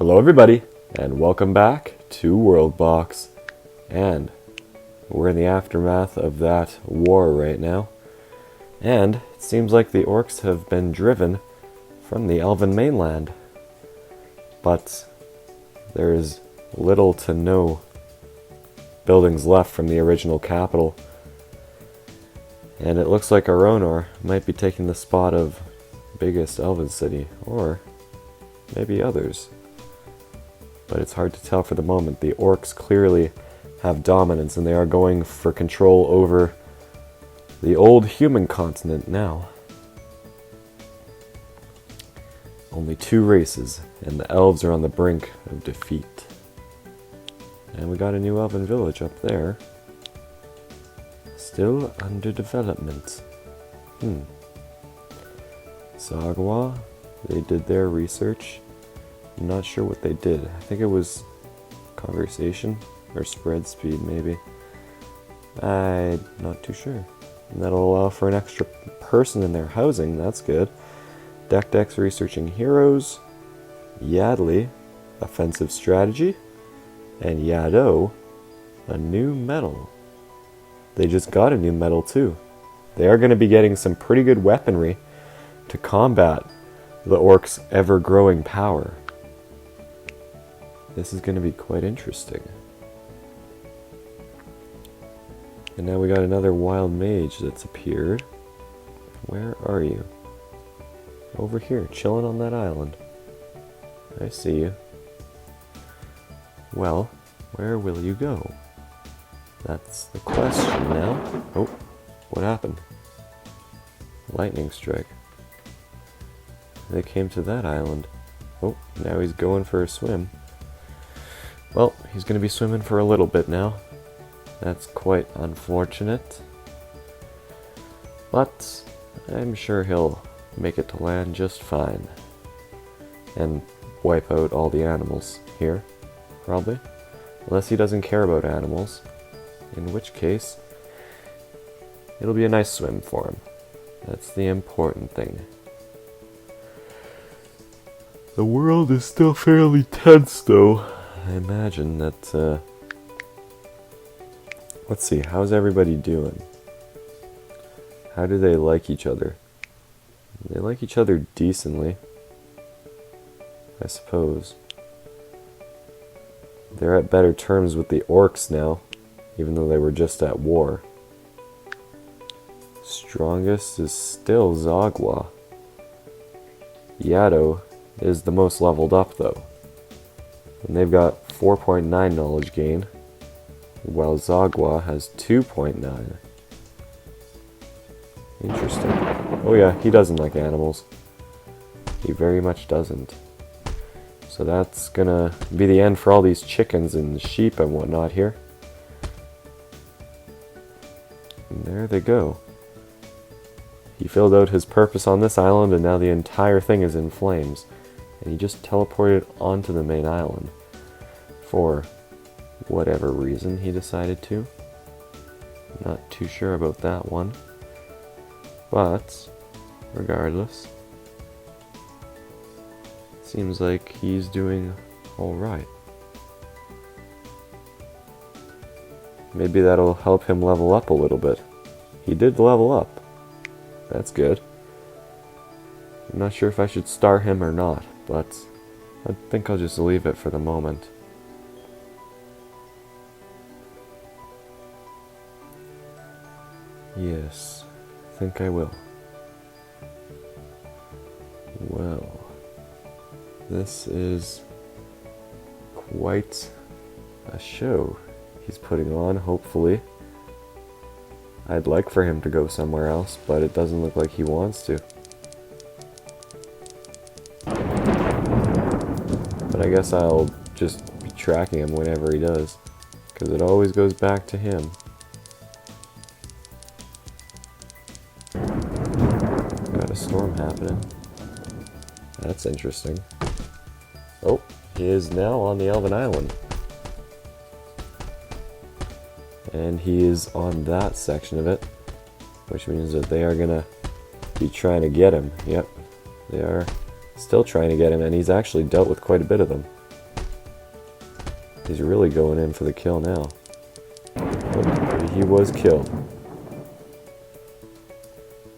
Hello everybody, and welcome back to WorldBox. And we're in the aftermath of that war right now. And it seems like the Orcs have been driven from the Elven mainland. But there's little to no buildings left from the original capital. And it looks like Aronor might be taking the spot of biggest Elven city, or maybe others. But it's hard to tell for the moment. The Orcs clearly have dominance, and they are going for control over the old human continent now. Only two races, and the Elves are on the brink of defeat. And we got a new Elven village up there. Still under development. Sagwa, they did their research. I'm not sure what they did. I think it was conversation or spread speed, maybe. I'm not too sure. And that'll allow for an extra person in their housing. That's good. Dek's researching heroes. Yadley, offensive strategy. And Yado, a new medal. They just got a new medal too. They are going to be getting some pretty good weaponry to combat the Orcs' ever-growing power. This is going to be quite interesting. And now we got another wild mage that's appeared. Where are you? Over here, chilling on that island. I see you. Well, where will you go? That's the question now. Oh, what happened? Lightning strike. They came to that island. Oh, now he's going for a swim. Well, he's going to be swimming for a little bit now. That's quite unfortunate. But I'm sure he'll make it to land just fine. And wipe out all the animals here, probably. Unless he doesn't care about animals. In which case, it'll be a nice swim for him. That's the important thing. The world is still fairly tense, though. I imagine that, let's see, how's everybody doing? How do they like each other? They like each other decently, I suppose. They're at better terms with the Orcs now, even though they were just at war. Strongest is still Zagwa. Yado is the most leveled up, though. And they've got 4.9 knowledge gain, while Zagwa has 2.9. Interesting. Oh yeah, he doesn't like animals. He very much doesn't. So that's gonna be the end for all these chickens and sheep and whatnot here. And there they go. He filled out his purpose on this island, and now the entire thing is in flames. And he just teleported onto the main island. For whatever reason he decided to. Not too sure about that one. But, regardless, seems like he's doing alright. Maybe that'll help him level up a little bit. He did level up. That's good. I'm not sure if I should star him or not, but I think I'll just leave it for the moment. Yes, I think I will. Well, this is quite a show he's putting on, hopefully. I'd like for him to go somewhere else, but it doesn't look like he wants to. But I guess I'll just be tracking him whenever he does, because it always goes back to him. Got a storm happening. That's interesting. Oh, he is now on the Elven Island. And he is on that section of it, which means that they are gonna be trying to get him. Yep, they are still trying to get him, and he's actually dealt with quite a bit of them. He's really going in for the kill now. Oh, he was killed.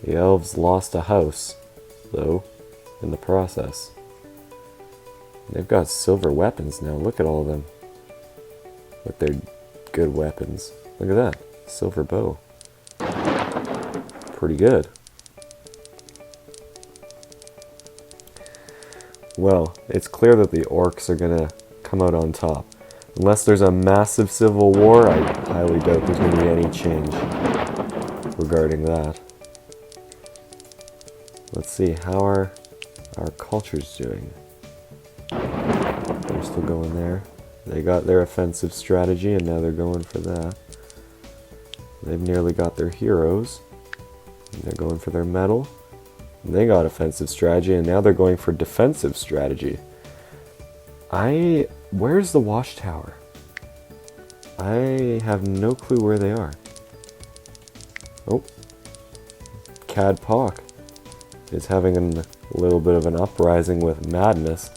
The elves lost a house, though, in the process. They've got silver weapons now. Look at all of them. With their good weapons. Look at that. Silver bow. Pretty good. Well, it's clear that the orcs are gonna come out on top. Unless there's a massive civil war, I highly doubt there's gonna be any change regarding that. Let's see, how are our cultures doing? They're still going there. They got their offensive strategy and now they're going for that. They've nearly got their heroes. And they're going for their medal. And they got offensive strategy and now they're going for defensive strategy. Where's the watchtower? I have no clue where they are. Oh. Cad Pock is having a little bit of an uprising with madness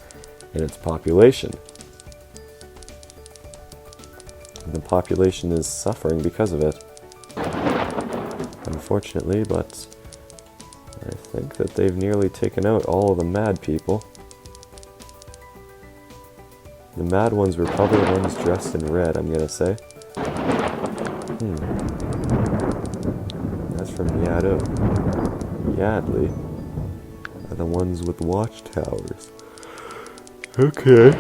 in its population. And the population is suffering because of it. Unfortunately, but I think that they've nearly taken out all of the mad people. The mad ones were probably the ones dressed in red, I'm gonna say. That's from Yaddo. Yadley are the ones with watchtowers. Okay.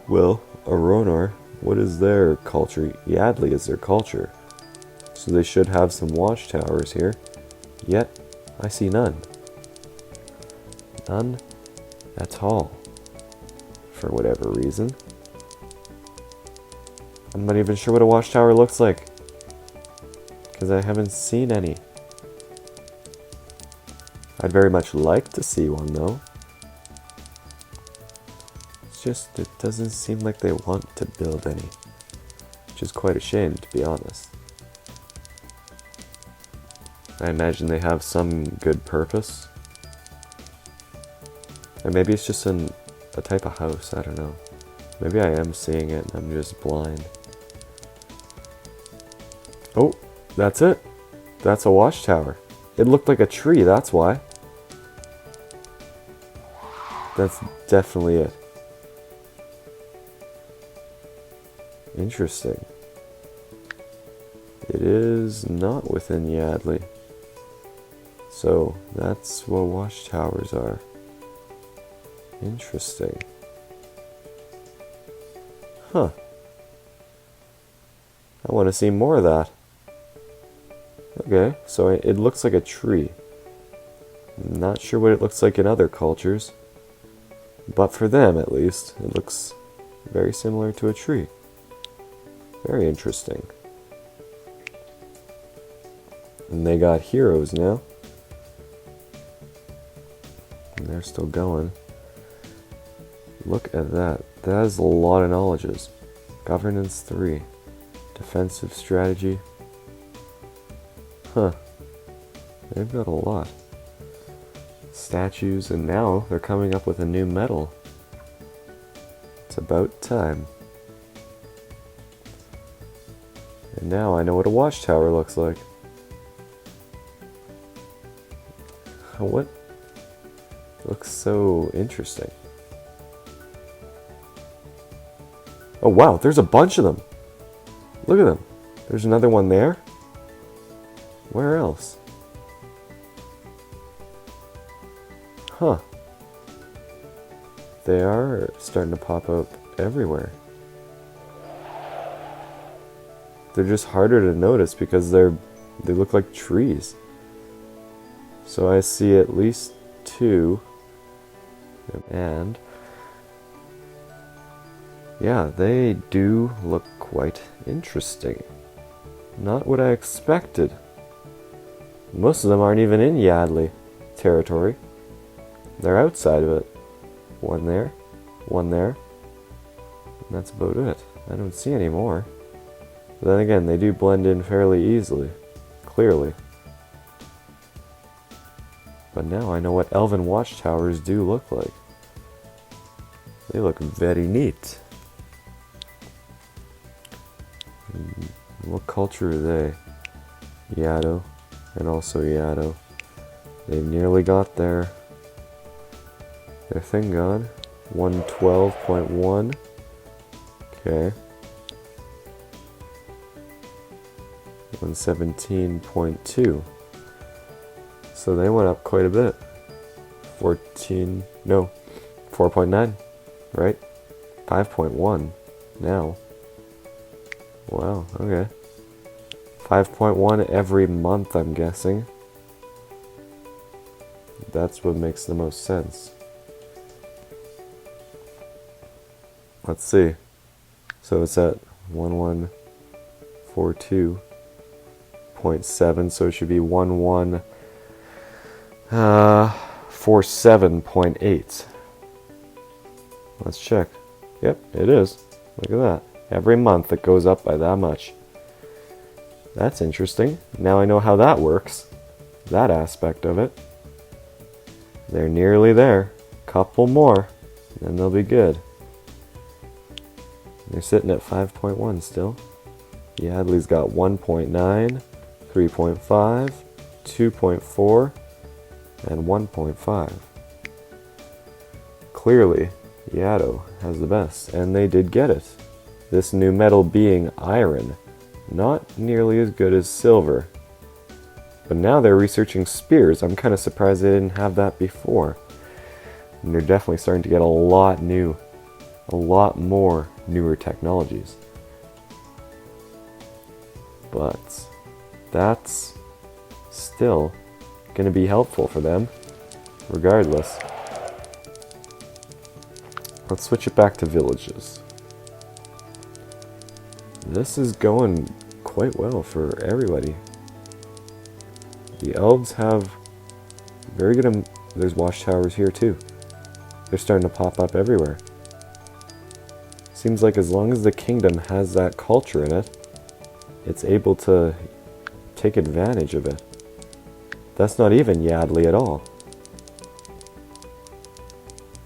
Well, Aronor, what is their culture? Yadley is their culture. So they should have some watchtowers here. Yet, I see none. None at all. For whatever reason. I'm not even sure what a watchtower looks like. Because I haven't seen any. I'd very much like to see one though. It's just, it doesn't seem like they want to build any. Which is quite a shame, to be honest. I imagine they have some good purpose. Or maybe it's just a type of house, I don't know. Maybe I am seeing it and I'm just blind. Oh, that's it. That's a watchtower. It looked like a tree, that's why. That's definitely it. Interesting. It is not within Yadley. So, that's what watchtowers are. Interesting. Huh. I want to see more of that. Okay, so it looks like a tree. Not sure what it looks like in other cultures. But for them, at least, it looks very similar to a tree. Very interesting. And they got heroes now. And they're still going. Look at that. That is a lot of knowledges. Governance 3. Defensive strategy. Huh. They've got a lot. Statues, and now they're coming up with a new medal. It's about time. And now I know what a watchtower looks like. What? Looks so interesting. Oh wow, there's a bunch of them. Look at them. There's another one there. Where else? Huh. They are starting to pop up everywhere. They're just harder to notice because they look like trees. So I see at least 2. And yeah, they do look quite interesting. Not what I expected. Most of them aren't even in Yadley territory. They're outside of it. One there, one there. And that's about it. I don't see any more. But then again, they do blend in fairly easily. Clearly. But now I know what elven watchtowers do look like. They look very neat. What culture are they? Yado, and also Yado. They nearly got their thing gone. 112.1. Okay. 117.2. So they went up quite a bit. 4.9, right? 5.1 now. Wow, okay. 5.1 every month, I'm guessing. That's what makes the most sense. Let's see. So it's at 1142.7, so it should be 1147.8. Let's check. Yep, it is. Look at that. Every month it goes up by that much. That's interesting. Now I know how that works. That aspect of it. They're nearly there. Couple more, and then they'll be good. They're sitting at 5.1 still. Yadley's got 1.9, 3.5, 2.4, and 1.5. Clearly, Yado has the best, and they did get it. This new metal being iron, not nearly as good as silver. But now they're researching spears. I'm kind of surprised they didn't have that before. And they're definitely starting to get a lot more newer technologies. But that's still going to be helpful for them, regardless. Let's switch it back to villages. This is going quite well for everybody. The elves have very good. There's watchtowers here too. They're starting to pop up everywhere. Seems like as long as the kingdom has that culture in it, it's able to take advantage of it. That's not even Yadley at all.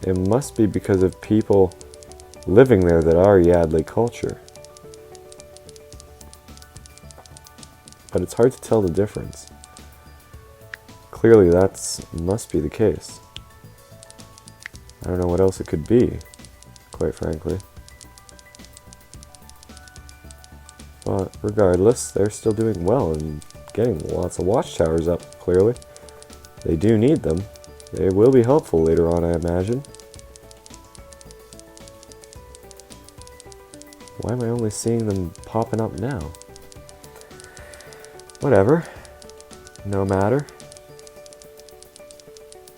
It must be because of people living there that are Yadley culture. But it's hard to tell the difference. Clearly that must be the case. I don't know what else it could be, quite frankly. But regardless, they're still doing well and getting lots of watchtowers up, clearly. They do need them. They will be helpful later on, I imagine. Why am I only seeing them popping up now? Whatever. No matter.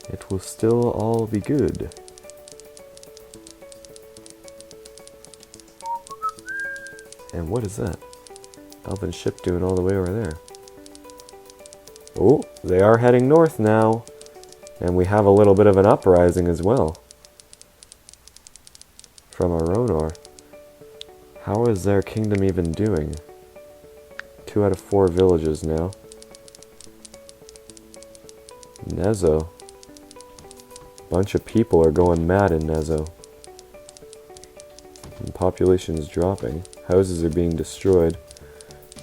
It will still all be good. And what is that? Elven ship doing all the way over there. Oh, they are heading north now. And we have a little bit of an uprising as well. From Aronor. How is their kingdom even doing? 2 out of 4 villages now. Nezo. Bunch of people are going mad in Nezo. And population is dropping. Houses are being destroyed.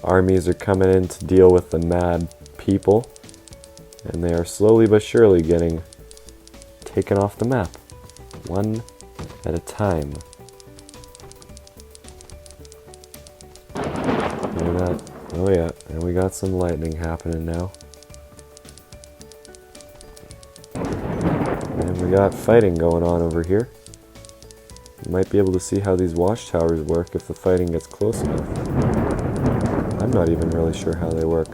Armies are coming in to deal with the mad people. And they are slowly but surely getting taken off the map. One at a time. Hear that? Oh yeah, and we got some lightning happening now. And we got fighting going on over here. You might be able to see how these watchtowers work if the fighting gets close enough. I'm not even really sure how they work.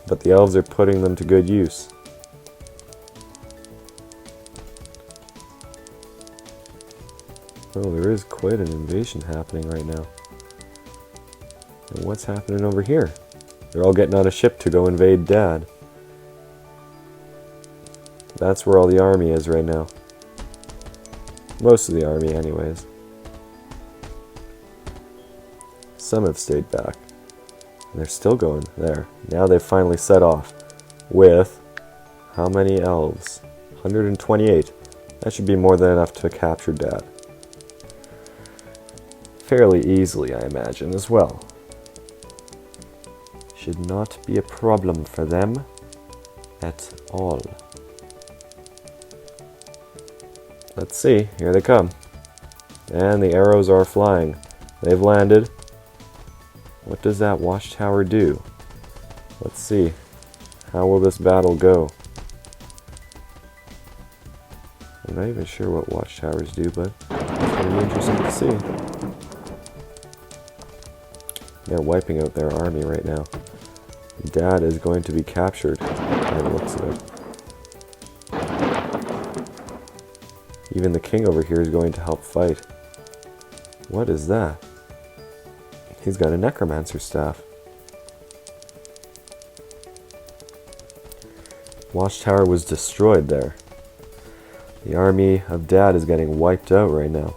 But the elves are putting them to good use. Oh, there is quite an invasion happening right now. And what's happening over here? They're all getting on a ship to go invade Dad. That's where all the army is right now. Most of the army, anyways. Some have stayed back. And they're still going there. Now they've finally set off with how many elves? 128. That should be more than enough to capture Dad. fairly easily, I imagine, as well. Should not be a problem for them at all. Let's see, here they come. And the arrows are flying. They've landed. What does that watchtower do? Let's see. How will this battle go? I'm not even sure what watchtowers do, but it's going to be interesting to see. They're wiping out their army right now. Dad is going to be captured by the looks of it. Even the king over here is going to help fight. What is that? He's got a necromancer staff. Watchtower was destroyed there. The army of Dad is getting wiped out right now.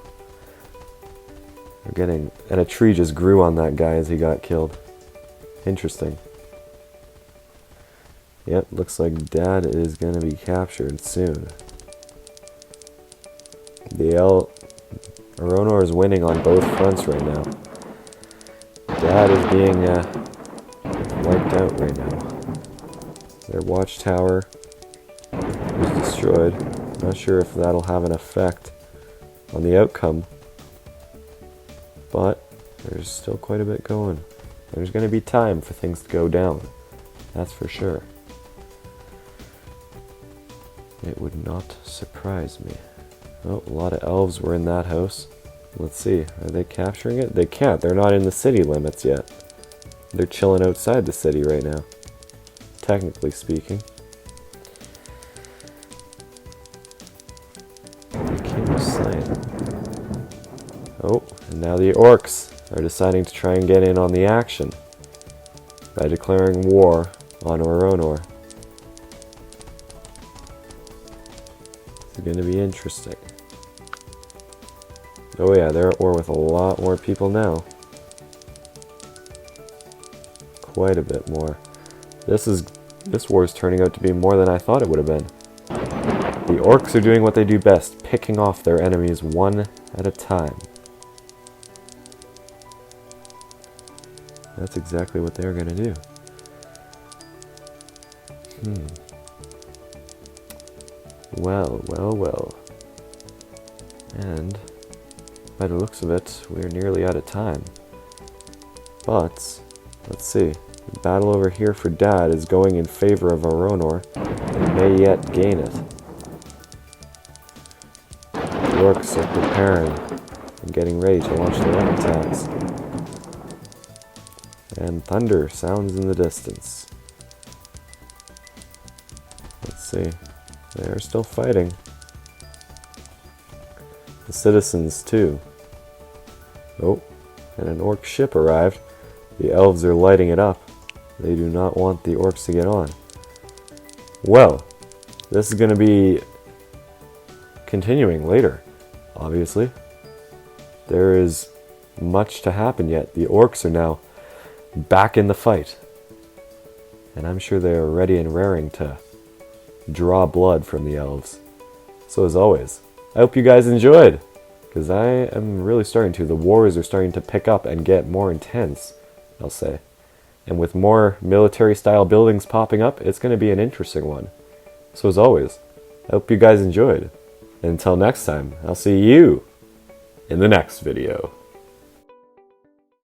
And a tree just grew on that guy as he got killed. Interesting. Yep, looks like Dad is going to be captured soon. Aronor is winning on both fronts right now. Dad is being wiped out right now. Their watchtower was destroyed. Not sure if that'll have an effect on the outcome, but there's still quite a bit going. There's going to be time for things to go down. That's for sure. It would not surprise me. Oh, a lot of elves were in that house. Let's see, are they capturing it? They can't, they're not in the city limits yet. They're chilling outside the city right now, technically speaking. The king was slain. Oh, and now the Orcs are deciding to try and get in on the action by declaring war on Aronor. It's going to be interesting. Oh yeah, they're at war with a lot more people now. Quite a bit more. This war is turning out to be more than I thought it would have been. The Orcs are doing what they do best, picking off their enemies one at a time. That's exactly what they're going to do. Well, well, well. And by the looks of it, we're nearly out of time. But, let's see. The battle over here for Dad is going in favor of Aronor, and may yet gain it. The Orcs are preparing and getting ready to launch their own attacks. And thunder sounds in the distance. Let's see. They are still fighting. The citizens, too. Oh, and an orc ship arrived. The elves are lighting it up. They do not want the orcs to get on. Well, this is going to be continuing later, obviously. There is much to happen yet. The orcs are now back in the fight. And I'm sure they are ready and raring to draw blood from the elves. So as always, I hope you guys enjoyed, because I am really starting to. The wars are starting to pick up and get more intense, I'll say. And with more military-style buildings popping up, it's going to be an interesting one. So as always, I hope you guys enjoyed. And until next time, I'll see you in the next video.